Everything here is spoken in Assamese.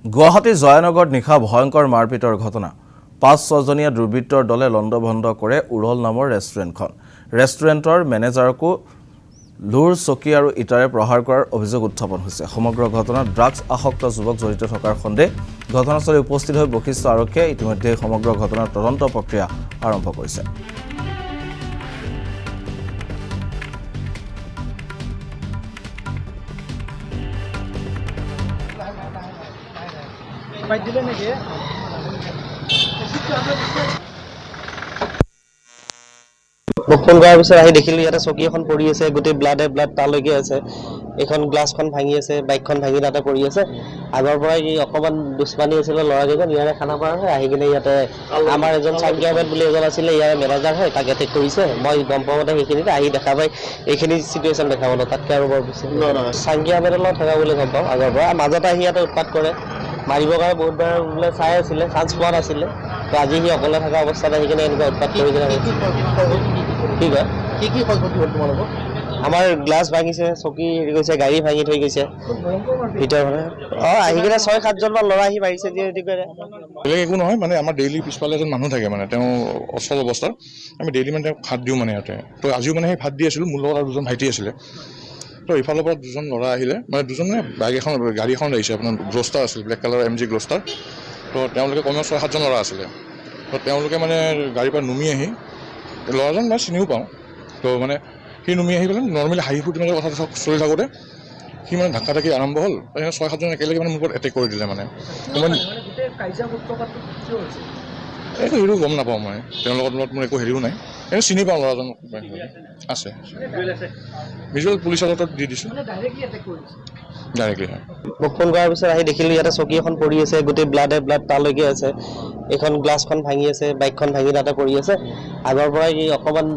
গুৱাহাটী জয়ানগৰত নিশা ভয়ংকৰ মাৰপিটৰ ঘটনা ৫-৬জনীয়া দুৰ্বৃত্তৰ দলে লণ্ডভণ্ড কৰে উৰল নামৰ ৰেষ্টুৰেণ্টখন। ৰেষ্টুৰেণ্টৰ মেনেজাৰকো লুৰ চকী আৰু ইটাৰে প্ৰহাৰ কৰাৰ অভিযোগ উত্থাপন হৈছে। সমগ্ৰ ঘটনাত ড্ৰাগছ আসক্ত যুৱক জড়িত থকাৰ সন্দেহ। ঘটনাস্থলীত উপস্থিত হৈ বশিষ্ঠ আৰক্ষীয়ে ইতিমধ্যে সমগ্ৰ ঘটনাৰ তদন্ত প্ৰক্ৰিয়া আৰম্ভ কৰিছে। মোক ফোন কৰাৰ পিছত আহি দেখিলোঁ ইয়াতে চকী এখন পৰি আছে, গোটেই ব্লাড তালৈকে আছে। এখন গ্লাছখন ভাঙি আছে, বাইকখন ভাঙি তাতে পৰি আছে। আগৰ পৰাই অকণমান দুষ্মানি আছিলে ল'ৰাকেইজন, ইয়াৰে খানাপাৰা হয়। আহি কিনে ইয়াতে আমাৰ এজন চাংকি আহমেদ বুলি এজন আছিলে, ইয়াৰে মেনেজাৰ হয়, তাক এটেক কৰিছে। মই গম পাওঁ মতে সেইখিনিতে আহি দেখা পাই এইখিনি চিটুৱেশ্যন দেখা পালোঁ। তাতকৈ আৰু বৰ বেছি চাংকি আহমেদৰ লগত থকা বুলি গম পাওঁ আগৰ পৰা। মাজতে আহি ইয়াতে উৎপাত কৰে, মাৰিবৰ কাৰণে বহুতবাৰ বোলে চাই আছিলে, চান্স পোৱা নাছিলে। তো আজি সি অকলে থকা অৱস্থাত আহি কিনে এনেকুৱা উৎপাত কৰি কিনে কি কয় কি ক্ষয়ক্ষতি হ'ল তোমালোকৰ? আমাৰ গ্লাছ ভাঙিছে, চকী হেৰি গৈছে, গাড়ী ভাঙি থৈ গৈছে ভিতৰৰ মানে। আহি কিনে ৬-৭জনমান ল'ৰা আহি মাৰিছে যিহেতু কৰে। বেলেগ একো নহয়, মানে আমাৰ ডেইলি পিছফালে এজন মানুহ থাকে, মানে তেওঁ অচল অৱস্থাত আমি ডেইলি মানে তেওঁক ভাত দিওঁ মানে ইয়াতে। তো আজিও মানে সেই ভাত দি আছিলোঁ, মোৰ লগত আৰু দুজন ভাইটি আছিলে। তো ইফালৰ পৰা দুজন ল'ৰা আহিলে, মানে দুজন মানে গাড়ী এখন আহিছে, আপোনাৰ গ্লষ্টাৰ আছিল, ব্লেক কালাৰ MG গ্লষ্টাৰ। তো তেওঁলোকে কমেও ৬-৭জন ল'ৰা আছিলে। তো তেওঁলোকে মানে গাড়ীৰ পৰা নুমি আহি, ল'ৰাজন মই চিনিও পাওঁ, তো মানে সি নুমি আহি পেলাই নৰ্মেলি হাঁহি ফূৰ্তি মানে কথা চলি থাকোঁতে সি মানে ধাক্কা ধাক্কি আৰম্ভ হ'ল। ৬-৭জন একেলগে মানে মোৰ ওপৰত এটেক কৰি দিলে মানে। এইটো গম নাপাওঁ মই, তেওঁলোকৰ লগত মোৰ একো হেৰিও নাই, কিন্তু চিনি পাওঁ ল'ৰাজন আছে। ভিজুৱেল পুলিচৰ হাতত দি দিছোঁ ডাইৰেক্টলি। হয়, মোক ফোন কৰাৰ পিছত আহি দেখিলোঁ ইয়াতে চকী এখন পৰি আছে, গোটেই ব্লাড তালৈকে আছে। এইখন গ্লাছখন ভাঙি আছে, বাইকখন ভাঙি তাতে পৰি আছে। আগৰ পৰাই অকণমান